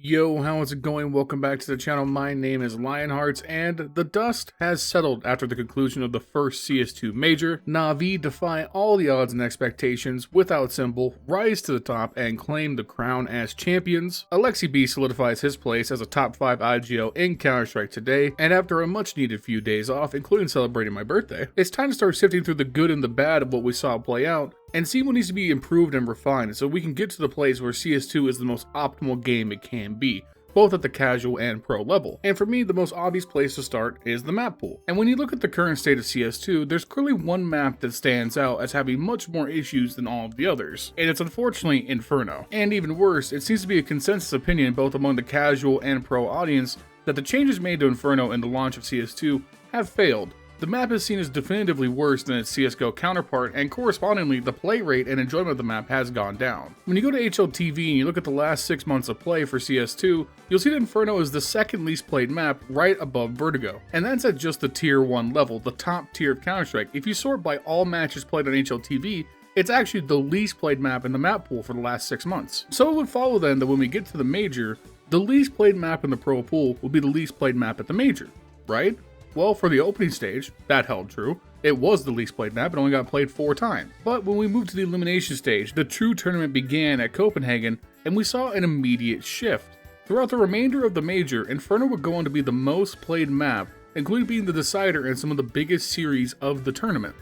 Yo, how's it going? Welcome back to the channel. My name is LionHeartZ, and the dust has settled after the conclusion of the first CS2 Major. Navi defy all the odds and expectations without symbol, rise to the top, and claim the crown as champions. Alexi B solidifies his place as a top 5 IGL in Counter-Strike today, and after a much needed few days off, including celebrating my birthday, it's time to start sifting through the good and the bad of what we saw play out, and see what needs to be improved and refined so we can get to the place where CS2 is the most optimal game it can be, both at the casual and pro level. And for me, the most obvious place to start is the map pool. And when you look at the current state of CS2, there's clearly one map that stands out as having much more issues than all of the others, and it's unfortunately Inferno. And even worse, it seems to be a consensus opinion both among the casual and pro audience that the changes made to Inferno in the launch of CS2 have failed. The map is seen as definitively worse than its CSGO counterpart, and correspondingly, the play rate and enjoyment of the map has gone down. When you go to HLTV and you look at the last 6 months of play for CS2, you'll see that Inferno is the second least played map right above Vertigo. And that's at just the tier 1 level, the top tier of Counter-Strike. If you sort by all matches played on HLTV, it's actually the least played map in the map pool for the last 6 months. So it would follow then that when we get to the Major, the least played map in the pro pool will be the least played map at the Major, right? Well, for the opening stage, that held true. It was the least played map and only got played 4 times. But when we moved to the elimination stage, the true tournament began at Copenhagen, and we saw an immediate shift. Throughout the remainder of the Major, Inferno would go on to be the most played map, including being the decider in some of the biggest series of the tournament.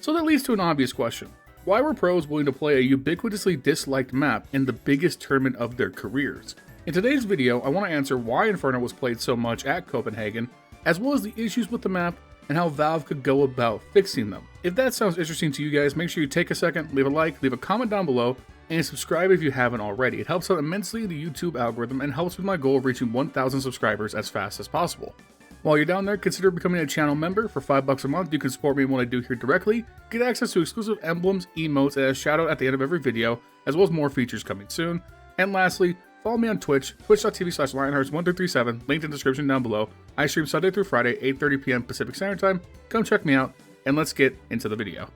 So that leads to an obvious question. Why were pros willing to play a ubiquitously disliked map in the biggest tournament of their careers? In today's video, I want to answer why Inferno was played so much at Copenhagen, as well as the issues with the map and how Valve could go about fixing them. If that sounds interesting to you guys, make sure you take a second, leave a like, leave a comment down below, and subscribe if you haven't already. It helps out immensely in the YouTube algorithm and helps with my goal of reaching 1,000 subscribers as fast as possible. While you're down there, consider becoming a channel member. For $5 a month, you can support me in what I do here directly, get access to exclusive emblems, emotes, and a shout out at the end of every video, as well as more features coming soon. And lastly, follow me on Twitch, twitch.tv/LionHeartZ1337, linked in the description down below. I stream Sunday through Friday, 8:30 p.m. Pacific Standard Time. Come check me out, and let's get into the video.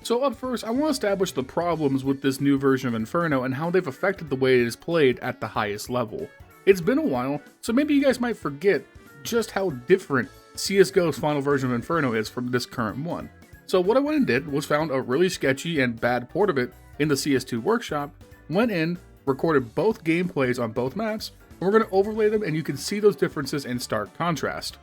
So up first, I want to establish the problems with this new version of Inferno and how they've affected the way it is played at the highest level. It's been a while, so maybe you guys might forget just how different CSGO's final version of Inferno is from this current one. So what I went and did was found a really sketchy and bad port of it in the CS2 workshop, went in, recorded both gameplays on both maps, and we're going to overlay them and you can see those differences in stark contrast.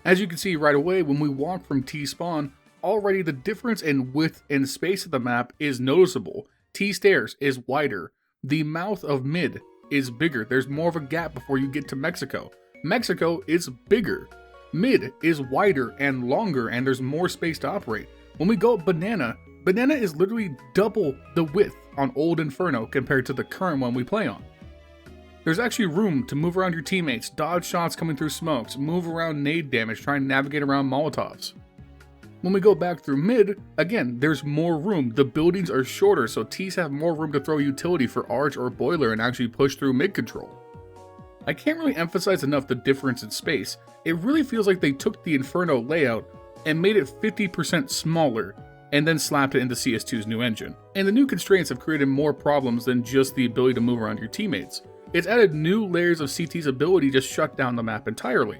As you can see right away, when we walk from T-spawn, already the difference in width and space of the map is noticeable. T-stairs is wider. The mouth of mid is bigger. There's more of a gap before you get to Mexico. Mexico is bigger. Mid is wider and longer, and there's more space to operate. When we go Banana, Banana is literally double the width on old Inferno compared to the current one we play on. There's actually room to move around your teammates, dodge shots coming through smokes, move around nade damage, try and navigate around Molotovs. When we go back through mid, again, there's more room. The buildings are shorter, so T's have more room to throw utility for Arch or Boiler and actually push through mid control. I can't really emphasize enough the difference in space. It really feels like they took the Inferno layout and made it 50% smaller, and then slapped it into CS2's new engine. And the new constraints have created more problems than just the ability to move around your teammates. It's added new layers of CT's ability to shut down the map entirely.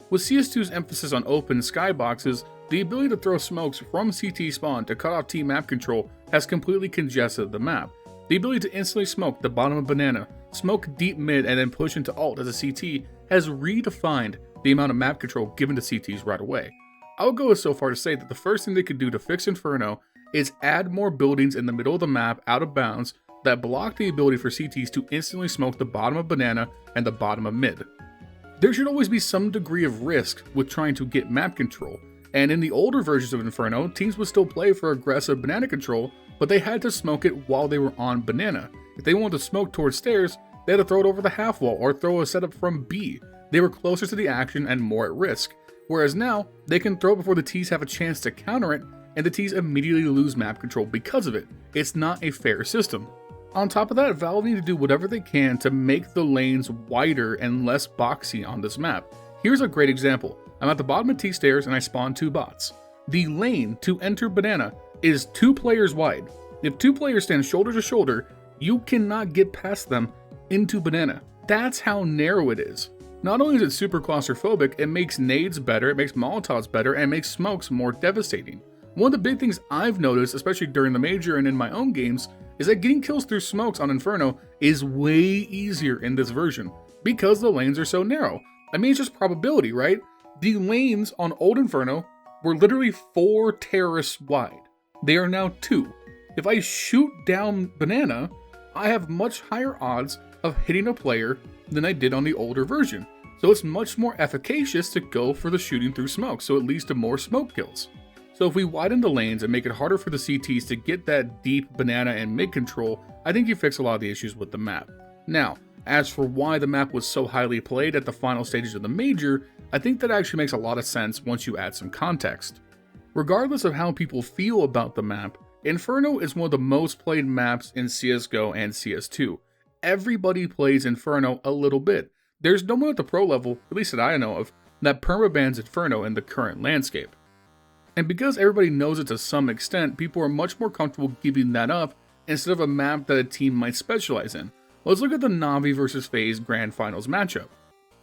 With CS2's emphasis on open skyboxes, the ability to throw smokes from CT spawn to cut off team map control has completely congested the map. The ability to instantly smoke the bottom of Banana, smoke deep mid, and then push into alt as a CT has redefined the amount of map control given to CTs right away. I would go so far to say that the first thing they could do to fix Inferno is add more buildings in the middle of the map out of bounds that block the ability for CTs to instantly smoke the bottom of Banana and the bottom of mid. There should always be some degree of risk with trying to get map control, and in the older versions of Inferno, teams would still play for aggressive Banana control, but they had to smoke it while they were on Banana. If they wanted to smoke towards stairs, they had to throw it over the half wall or throw a setup from B. They were closer to the action and more at risk. Whereas now, they can throw before the T's have a chance to counter it, and the T's immediately lose map control because of it. It's not a fair system. On top of that, Valve need to do whatever they can to make the lanes wider and less boxy on this map. Here's a great example. I'm at the bottom of T-stairs and I spawn 2 bots. The lane to enter Banana is 2 players wide. If 2 players stand shoulder to shoulder, you cannot get past them into Banana. That's how narrow it is. Not only is it super claustrophobic, it makes nades better, it makes Molotovs better, and it makes smokes more devastating. One of the big things I've noticed, especially during the major and in my own games, is that getting kills through smokes on Inferno is way easier in this version, because the lanes are so narrow. I mean, it's just probability, right? The lanes on old Inferno were literally 4 terrorists wide. They are now 2. If I shoot down Banana, I have much higher odds of hitting a player than I did on the older version. So it's much more efficacious to go for the shooting through smoke, so it leads to more smoke kills. So if we widen the lanes and make it harder for the CTs to get that deep banana and mid control, I think you fix a lot of the issues with the map. Now, as for why the map was so highly played at the final stages of the major, I think that actually makes a lot of sense once you add some context. Regardless of how people feel about the map, Inferno is one of the most played maps in CSGO and CS2. Everybody plays Inferno a little bit. There's no one at the pro level, at least that I know of, that permabans Inferno in the current landscape. And because everybody knows it to some extent, people are much more comfortable giving that up instead of a map that a team might specialize in. Let's look at the Navi versus FaZe Grand Finals matchup.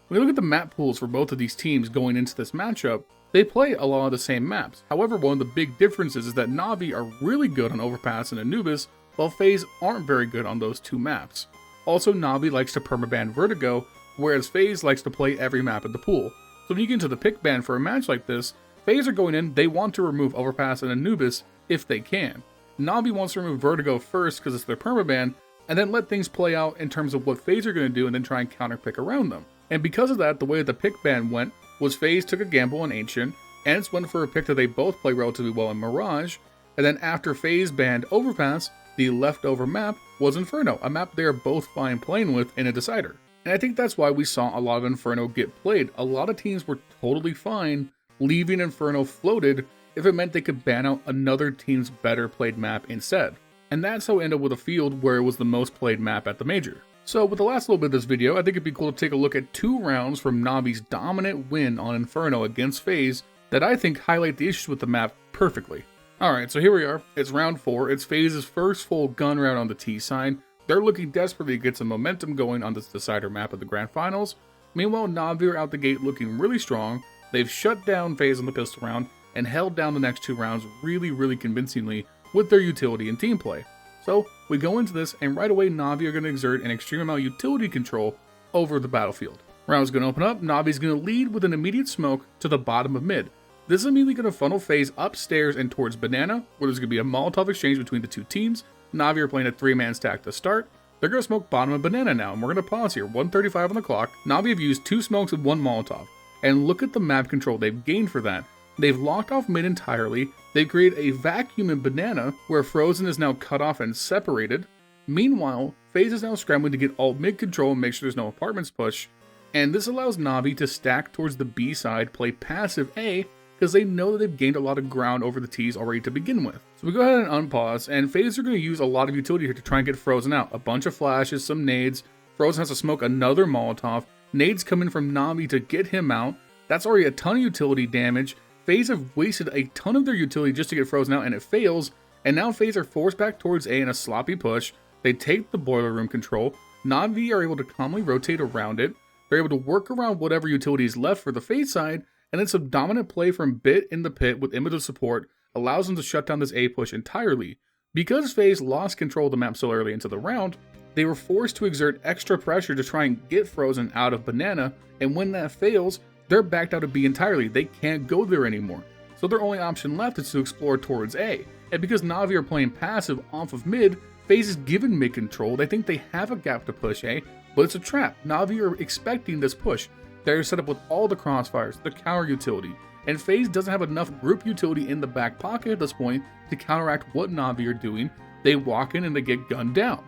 When we look at the map pools for both of these teams going into this matchup, they play a lot of the same maps. However, one of the big differences is that Navi are really good on Overpass and Anubis, while FaZe aren't very good on those 2 maps. Also, Navi likes to permaban Vertigo, whereas FaZe likes to play every map in the pool. So when you get into the pick ban for a match like this, FaZe are going in, they want to remove Overpass and Anubis if they can. Navi wants to remove Vertigo first because it's their permaban, and then let things play out in terms of what FaZe are going to do and then try and counterpick around them. And because of that, the way that the pick ban went was FaZe took a gamble on Ancient, Ents went for a pick that they both play relatively well in Mirage, and then after FaZe banned Overpass, the leftover map was Inferno, a map they are both fine playing with in a decider. And I think that's why we saw a lot of Inferno get played. A lot of teams were totally fine leaving Inferno floated if it meant they could ban out another team's better played map instead. And that's how it ended with a field where it was the most played map at the major. So with the last little bit of this video, I think it'd be cool to take a look at 2 rounds from Navi's dominant win on Inferno against FaZe that I think highlight the issues with the map perfectly. Alright, so here we are. It's round 4. It's FaZe's first full gun round on the T side. They're looking desperately to get some momentum going on this decider map of the Grand Finals. Meanwhile, Navi are out the gate looking really strong. They've shut down FaZe on the pistol round and held down the next 2 rounds really convincingly with their utility and team play. So we go into this and right away Navi are going to exert an extreme amount of utility control over the battlefield. Round's going to open up, Navi's going to lead with an immediate smoke to the bottom of mid. This is immediately going to funnel FaZe upstairs and towards Banana, where there's going to be a Molotov exchange between the 2 teams. Navi are playing a 3-man stack to start. They're going to smoke bottom of Banana now, and we're going to pause here. 1:35 on the clock. Navi have used 2 smokes and 1 Molotov. And look at the map control they've gained for that. They've locked off mid entirely. They've created a vacuum in Banana, where Frozen is now cut off and separated. Meanwhile, FaZe is now scrambling to get alt mid control and make sure there's no apartments push. And this allows Navi to stack towards the B side, play passive A, because they know that they've gained a lot of ground over the T's already to begin with. So we go ahead and unpause, and FaZe are going to use a lot of utility here to try and get Frozen out. A bunch of flashes, some nades. Frozen has to smoke another Molotov. Nades come in from Navi to get him out. That's already a ton of utility damage. FaZe have wasted a ton of their utility just to get Frozen out, and it fails. And now FaZe are forced back towards A in a sloppy push. They take the boiler room control. Navi are able to calmly rotate around it. They're able to work around whatever utility is left for the FaZe side, and then some dominant play from Bit in the pit with image of support allows them to shut down this A push entirely. Because FaZe lost control of the map so early into the round, they were forced to exert extra pressure to try and get Frozen out of Banana, and when that fails, they're backed out of B entirely. They can't go there anymore. So their only option left is to explore towards A. And because Navi are playing passive off of mid, FaZe is given mid control. They think they have a gap to push A, but it's a trap. Navi are expecting this push. They're set up with all the crossfires, the counter utility, and FaZe doesn't have enough group utility in the back pocket at this point to counteract what Navi are doing. They walk in and they get gunned down.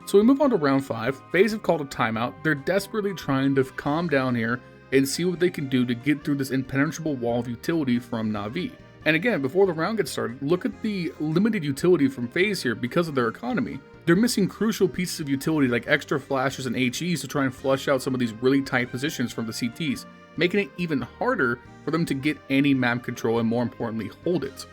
So we move on to round 5. FaZe have called a timeout. They're desperately trying to calm down here and see what they can do to get through this impenetrable wall of utility from Navi. And again, before the round gets started, look at the limited utility from FaZe here because of their economy. They're missing crucial pieces of utility like extra flashes and HEs to try and flush out some of these really tight positions from the CTs, making it even harder for them to get any map control and more importantly, hold it.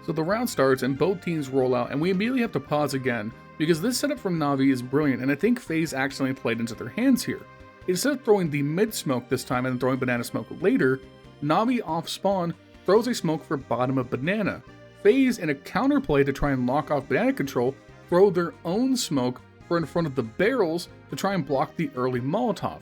So the round starts and both teams roll out, and we immediately have to pause again because this setup from Navi is brilliant, and I think FaZe accidentally played into their hands here. Instead of throwing the mid smoke this time and throwing banana smoke later, Navi off spawn throws a smoke for bottom of banana. FaZe, in a counterplay to try and lock off banana control, throw their own smoke for in front of the barrels to try and block the early Molotov.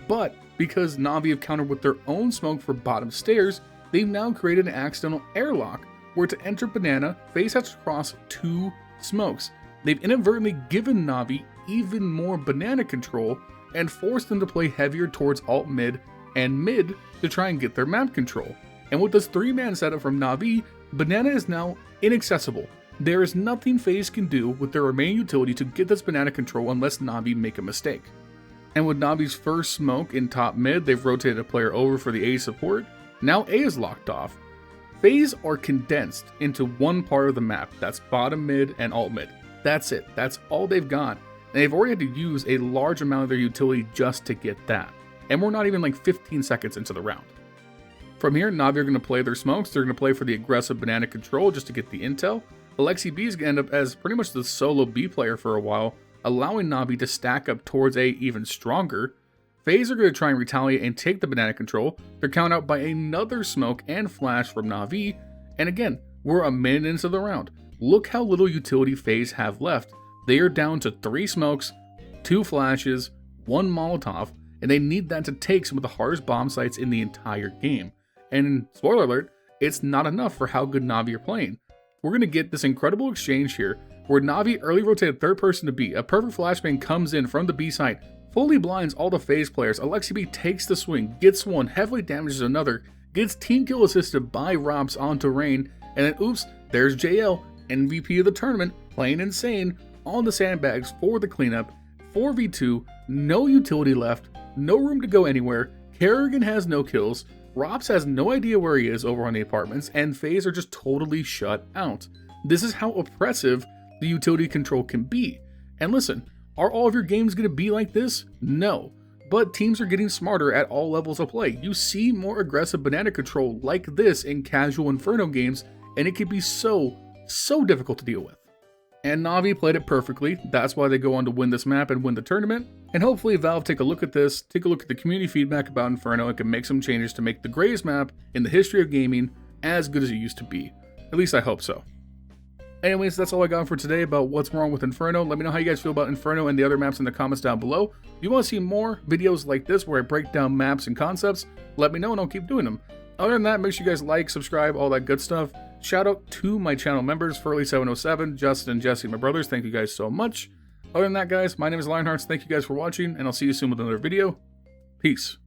But because Navi have countered with their own smoke for bottom stairs, they've now created an accidental airlock where to enter banana, FaZe has to cross 2 smokes. They've inadvertently given Navi even more banana control and forced them to play heavier towards alt mid and mid to try and get their map control. And with this 3-man setup from Navi, banana is now inaccessible. There is nothing FaZe can do with their remaining utility to get this banana control unless Navi make a mistake. And with Navi's first smoke in top mid, they've rotated a player over for the A support. Now A is locked off. FaZe are condensed into one part of the map, that's bottom mid and alt mid. That's it, that's all they've got. And they've already had to use a large amount of their utility just to get that. And we're not even like 15 seconds into the round. From here, Navi are going to play their smokes. They're going to play for the aggressive banana control just to get the intel. Alexi B is going to end up as pretty much the solo B player for a while, allowing Navi to stack up towards A even stronger. FaZe are going to try and retaliate and take the banana control. They're counted out by another smoke and flash from Navi. And again, we're a minute into the round. Look how little utility FaZe have left. They are down to 3 smokes, 2 flashes, 1 Molotov, and they need that to take some of the hardest bomb sites in the entire game. And spoiler alert, it's not enough for how good Navi are playing. We're going to get this incredible exchange here where Navi early rotated third person to B. A perfect flashbang comes in from the B side, fully blinds all the FaZe players. Alexi B takes the swing, gets one, heavily damages another, gets team kill assisted by Robs onto Rain, and then oops, there's JL, MVP of the tournament, playing insane on the sandbags for the cleanup. 4v2, no utility left, no room to go anywhere. Kerrigan has no kills. Robs has no idea where he is over on the apartments, and FaZe are just totally shut out. This is how oppressive the utility control can be. And listen, are all of your games going to be like this? No. But teams are getting smarter at all levels of play. You see more aggressive banana control like this in casual Inferno games, and it can be so difficult to deal with. And Navi played it perfectly. That's why they go on to win this map and win the tournament. And hopefully Valve take a look at this, take a look at the community feedback about Inferno, and can make some changes to make the greatest map in the history of gaming as good as it used to be. At least I hope so. Anyways, that's all I got for today about what's wrong with Inferno. Let me know how you guys feel about Inferno and the other maps in the comments down below. If you want to see more videos like this where I break down maps and concepts, let me know and I'll keep doing them. Other than that, make sure you guys like, subscribe, all that good stuff. Shout out to my channel members, Furley707, Justin and Jesse, my brothers. Thank you guys so much. Other than that, guys, my name is LionHeartZ. Thank you guys for watching, and I'll see you soon with another video. Peace.